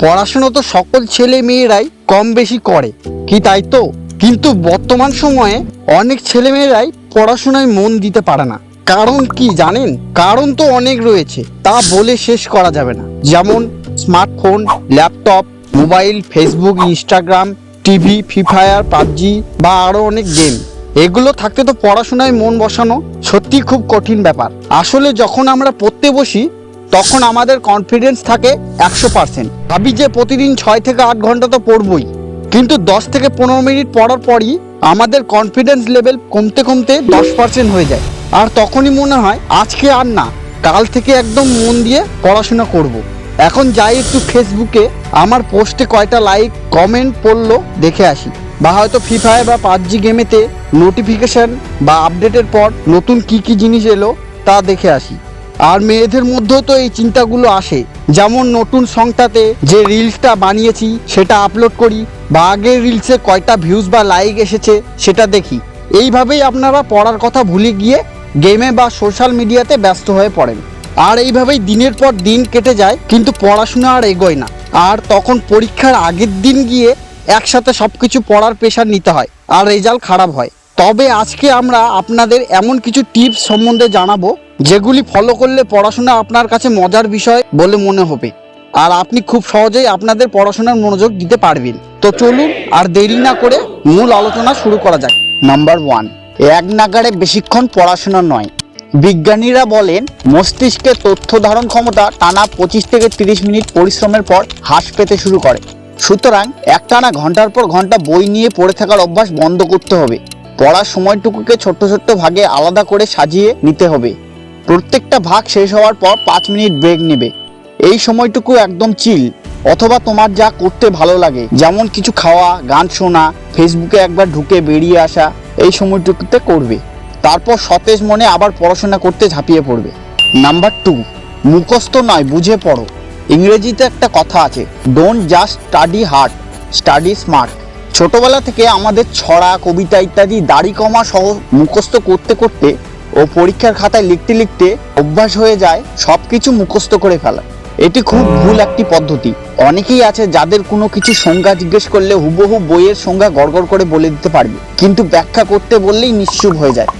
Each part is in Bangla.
পড়াশোনা তো সকল ছেলে মেয়েরাই কম বেশি করে, কি তাই তো? কিন্তু বর্তমান সময়ে অনেক ছেলে মেয়েরাই পড়াশোনায় মন দিতে পারে না। কারণ কি জানেন? কারণ তো অনেক রয়েছে, তা বলে শেষ করা যাবে না। যেমন smartphone, laptop, mobile, Facebook, Instagram, TV, free fire, PUBG বা আরও অনেক গেম। এগুলো থাকতে তো পড়াশোনায় মন বসানো সত্যি খুব কঠিন ব্যাপার। আসলে যখন আমরা পড়তে বসি তখন আমাদের কনফিডেন্স থাকে 100%। ভাবি যে প্রতিদিন 6 থেকে 8 ঘন্টা তো পড়বই, কিন্তু 10 থেকে 15 মিনিট পড়ার পরই আমাদের কনফিডেন্স লেভেল কমতে কমতে 10% হয়ে যায়। আর তখনই মনে হয় আজকে আর না, কাল থেকে একদম মন দিয়ে পড়াশোনা করব। এখন যাই একটু ফেসবুকে আমার পোস্টে কয়টা লাইক কমেন্ট পড়লো দেখে আসি, বা হয়তো ফ্রি ফায়ার বা পাবজি গেমেতে নোটিফিকেশন বা আপডেটের পর নতুন কি কি জিনিস এলো তা দেখে আসি। আর মেয়েদের মধ্যেও তো এই চিন্তাগুলো আসে, যেমন নতুন সংটাতে যে রিলসটা বানিয়েছি সেটা আপলোড করি, বা আগের রিলসে কয়টা ভিউজ বা লাইক এসেছে সেটা দেখি। এইভাবেই আপনারা পড়ার কথা ভুলে গিয়ে গেমে বা সোশ্যাল মিডিয়াতে ব্যস্ত হয়ে পড়েন। আর এইভাবেই দিনের পর দিন কেটে যায়, কিন্তু পড়াশোনা আর এগোয় না। আর তখন পরীক্ষার আগের দিন গিয়ে একসাথে সব কিছু পড়ার প্রেশার নিতে হয় আর রেজাল্ট খারাপ হয়। তবে আজকে আমরা আপনাদের এমন কিছু টিপস সম্বন্ধে জানাবো যেগুলি ফলো করলে পড়াশোনা আপনার কাছে মজার বিষয় বলে মনে হবে, আর আপনি খুব সহজেই আপনাদের পড়াশোনার মনোযোগ দিতে পারবেন। তো চলুন আর দেরি না করে মূল আলোচনা শুরু করা যাক। নাম্বার 1, এক নাগাড়ে বেশিক্ষণ পড়াশোনা নয়। বিজ্ঞানীরা বলেন মস্তিষ্কের তথ্য ধারণ ক্ষমতা টানা 25 থেকে 30 মিনিট পরিশ্রমের পর হ্রাস পেতে শুরু করে। সুতরাং একটানা ঘন্টার পর ঘন্টা বই নিয়ে পড়ে থাকার অভ্যাস বন্ধ করতে হবে। পড়ার সময়টুকুকে ছোট্ট ছোট্ট ভাগে আলাদা করে সাজিয়ে নিতে হবে। প্রত্যেকটা ভাগ শেষ হওয়ার পর 5 মিনিট ব্রেক নেবে। এই সময়টুকু একদম চিল, অথবা তোমার যা করতে ভালো লাগে, যেমন কিছু খাওয়া, গান শোনা, ফেসবুকে একবার ঢুকে বেরিয়ে আসা, এই সময়টুকুতে করবে। তারপর সতেজ মনে আবার পড়াশোনা করতে ঝাঁপিয়ে পড়বে। নাম্বার 2, মুখস্থ নয়, বুঝে পড়ো। ইংরেজিতে একটা কথা আছে, don't just study hard, study smart. ছোটবেলা থেকে আমাদের ছড়া, কবিতা ইত্যাদি দাড়ি কমা সহ মুখস্থ করতে করতে ও পরীক্ষার খাতায় লিখতে লিখতে অভ্যাস হয়ে যায় সব কিছু মুখস্থ করে ফেলা। এটি খুব ভুল একটি পদ্ধতি। অনেকেই আছে যাদের কোনো কিছু সংজ্ঞা জিজ্ঞেস করলে হুবহু বইয়ের সংজ্ঞা গড়গড় করে বলে দিতে পারবে, কিন্তু ব্যাখ্যা করতে বললেই নিশ্চুপ হয়ে যায়।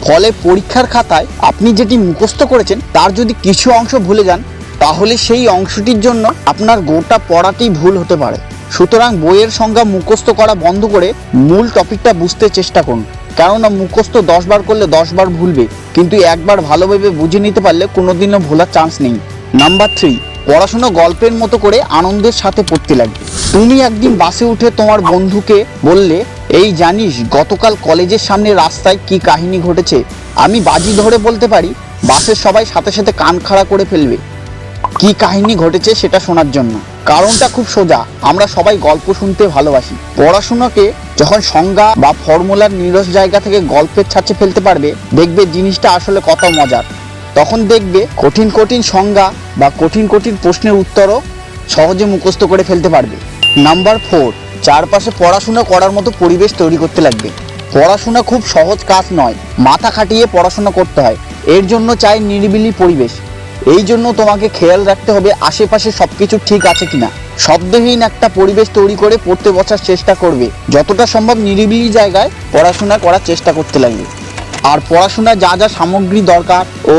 ফলে পরীক্ষার খাতায় আপনি যেটি মুখস্থ করেছেন তার যদি কিছু অংশ ভুলে যান, তাহলে সেই অংশটির জন্য আপনার গোটা পড়াটি ভুল হতে পারে। সুতরাং বইয়ের সংজ্ঞা মুখস্থ করা বন্ধ করে মূল টপিকটা বুঝতে চেষ্টা করুন। কেননা মুখস্থ 10 বার করলে 10 বার ভুলবে, কিন্তু একবার ভালোভাবে বুঝে নিতে পারলে কোনোদিনও ভোলার চান্স নেই। নাম্বার 3, পড়াশোনা গল্পের মতো করে আনন্দের সাথে পড়তে লাগবে। তুমি একদিন বাসে উঠে তোমার বন্ধুকে বললে, এই জানিস গতকাল কলেজের সামনে রাস্তায় কি কাহিনী ঘটেছে? আমি বাজি ধরে বলতে পারি বাসের সবাই সাথে সাথে কান খাড়া করে ফেলবে কি কাহিনী ঘটেছে সেটা শোনার জন্য। কারণটা খুব সোজা, আমরা সবাই গল্প শুনতে ভালোবাসি। পড়াশোনাকে যখন সংজ্ঞা বা ফর্মুলার নিরস জায়গা থেকে গল্পের ছাঁচে ফেলতে পারবে, দেখবে জিনিসটা আসলে কত মজার। তখন দেখবে কঠিন কঠিন সংজ্ঞা বা কঠিন কঠিন প্রশ্নের উত্তরও সহজে মুখস্থ করে ফেলতে পারবে। নাম্বার 4, চারপাশে পড়াশোনা করার মতো পরিবেশ তৈরি করতে লাগবে। পড়াশোনা খুব সহজ কাজ নয়, মাথা খাটিয়ে পড়াশোনা করতে হয়। এর জন্য চাই নিরিবিলি পরিবেশ। এই জন্য তোমাকে খেয়াল রাখতে হবে আশেপাশে সবকিছু ঠিক আছে কিনা। শব্দহীন একটা পরিবেশ তৈরি করে পড়তে বসার চেষ্টা করবে। যতটা সম্ভব নিরিবিলি জায়গায় পড়াশোনা করার চেষ্টা করতে লাগবে। আর পড়াশোনার যা যা সামগ্রী দরকার ও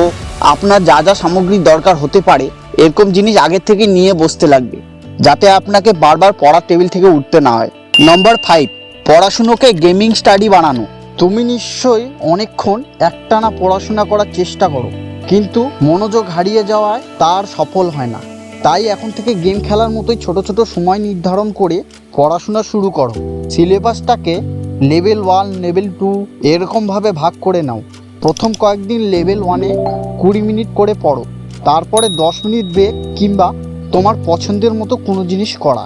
আপনার যা যা সামগ্রী দরকার হতে পারে এরকম জিনিস আগে থেকে নিয়ে বসতে লাগবে, যাতে আপনাকে বারবার পড়ার টেবিল থেকে উঠতে না হয়। নাম্বার 5, পড়াশুনোকে গেমিং স্টাডি বানানো। তুমি নিশ্চয়ই অনেকক্ষণ একটানা পড়াশোনা করার চেষ্টা করো, কিন্তু মনোযোগ হারিয়ে যাওয়ায় তার সফল হয় না। তাই এখন থেকে গেম খেলার মতোই ছোট ছোট সময় নির্ধারণ করে পড়াশোনা শুরু করো। সিলেবাসটাকে লেভেল 1, লেভেল 2 এরকমভাবে ভাগ করে নাও। প্রথম কয়েকদিন লেভেল 1-এ 20 মিনিট করে পড়ো, তারপরে 10 মিনিট ব্রেক কিংবা তোমার পছন্দের মতো কোনো জিনিস করা।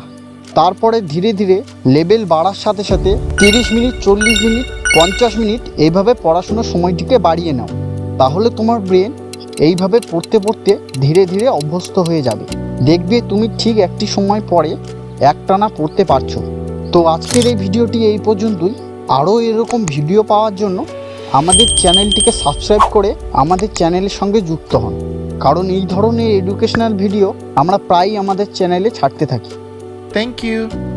তারপরে ধীরে ধীরে লেভেল বাড়ার সাথে সাথে 30 মিনিট, 40 মিনিট, 50 মিনিট এইভাবে পড়াশোনার সময়টিকে বাড়িয়ে নাও। তাহলে তোমার ব্রেন এইভাবে পড়তে পড়তে ধীরে ধীরে অভ্যস্ত হয়ে যাবে। দেখবে তুমি ঠিক একটি সময় পরে একটানা পড়তে পারছো। তো আজকের এই ভিডিওটি এই পর্যন্তই। আরও এরকম ভিডিও পাওয়ার জন্য আমাদের চ্যানেলটিকে সাবস্ক্রাইব করে আমাদের চ্যানেলের সঙ্গে যুক্ত হন, কারণ এই ধরনের এডুকেশনাল ভিডিও আমরা প্রায়ই আমাদের চ্যানেলে ছাড়তে থাকি। Thank you.